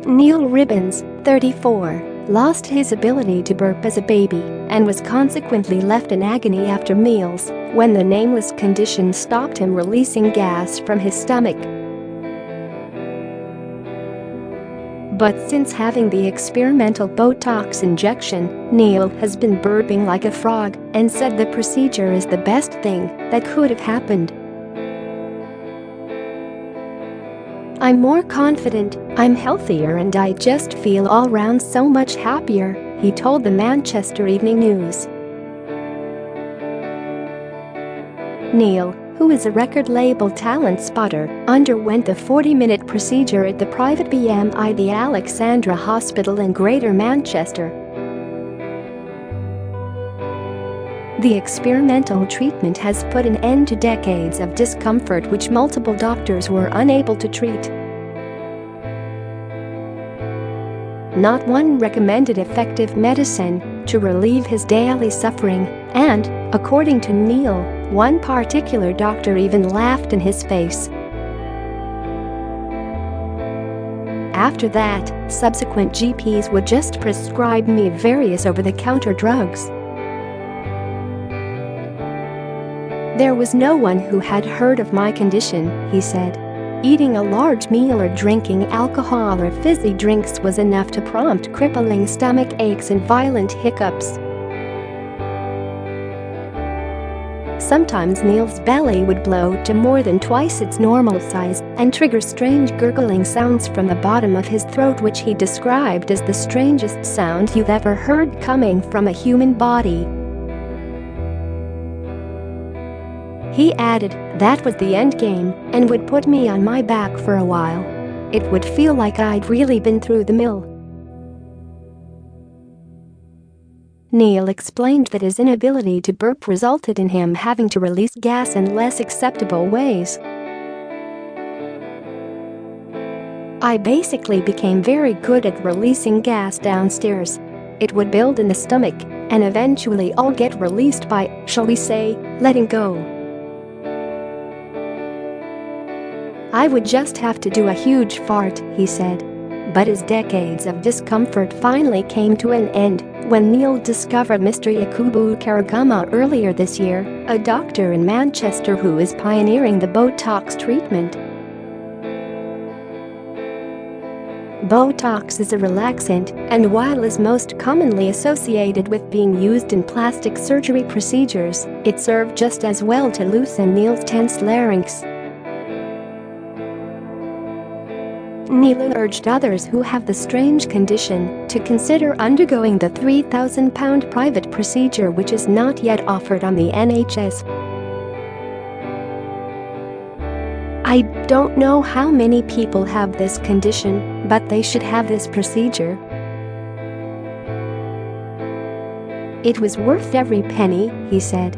Neil Ribbens, 34, lost his ability to burp as a baby and was consequently left in agony after meals when the nameless condition stopped him releasing gas from his stomach. But since having the experimental Botox injection, Neil has been burping like a frog and said the procedure is the best thing that could have happened. "I'm more confident, I'm healthier, and I just feel all round so much happier," he told the Manchester Evening News. Neil, who is a record label talent spotter, underwent the 40-minute procedure at the private BMI The Alexandra Hospital in Greater Manchester. The experimental treatment has put an end to decades of discomfort which multiple doctors were unable to treat. Not one recommended effective medicine to relieve his daily suffering, and, according to Neil, one particular doctor even laughed in his face. After that, subsequent GPs would just prescribe me various over-the-counter drugs. "There was no one who had heard of my condition," he said. "Eating a large meal or drinking alcohol or fizzy drinks was enough to prompt crippling stomach aches and violent hiccups." Sometimes Neil's belly would bloat to more than twice its normal size and trigger strange gurgling sounds from the bottom of his throat, which he described as the strangest sound you've ever heard coming from a human body. He added, "That was the end game and would put me on my back for a while. It would feel like I'd really been through the mill." Neil explained that his inability to burp resulted in him having to release gas in less acceptable ways. "I basically became very good at releasing gas downstairs. It would build in the stomach and eventually all get released by, shall we say, letting go. I would just have to do a huge fart," he said. But his decades of discomfort finally came to an end when Neil discovered Mr Yakubu Karagama earlier this year, a doctor in Manchester who is pioneering the Botox treatment. Botox is a relaxant, and while is most commonly associated with being used in plastic surgery procedures, it served just as well to loosen Neil's tense larynx. Neil urged others who have the strange condition to consider undergoing the £3,000 private procedure, which is not yet offered on the NHS. "I don't know how many people have this condition, but they should have this procedure. It was worth every penny," he said.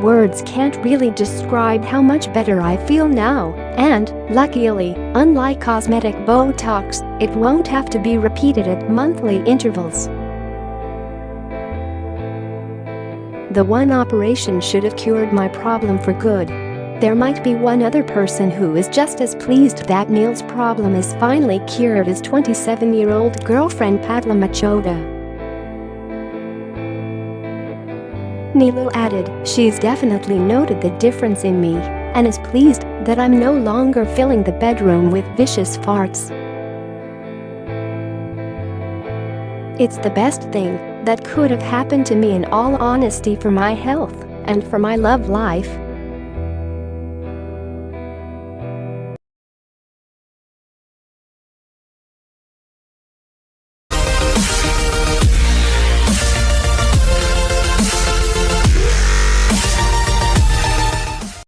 "Words can't really describe how much better I feel now, and, luckily, unlike cosmetic Botox, it won't have to be repeated at monthly intervals. The one operation should have cured my problem for good." There might be one other person who is just as pleased that Neil's problem is finally cured as 27-year-old girlfriend Pavla Machova. Neil added, "She's definitely noted the difference in me and is pleased that I'm no longer filling the bedroom with vicious farts. It's the best thing that could have happened to me, in all honesty, for my health and for my love life."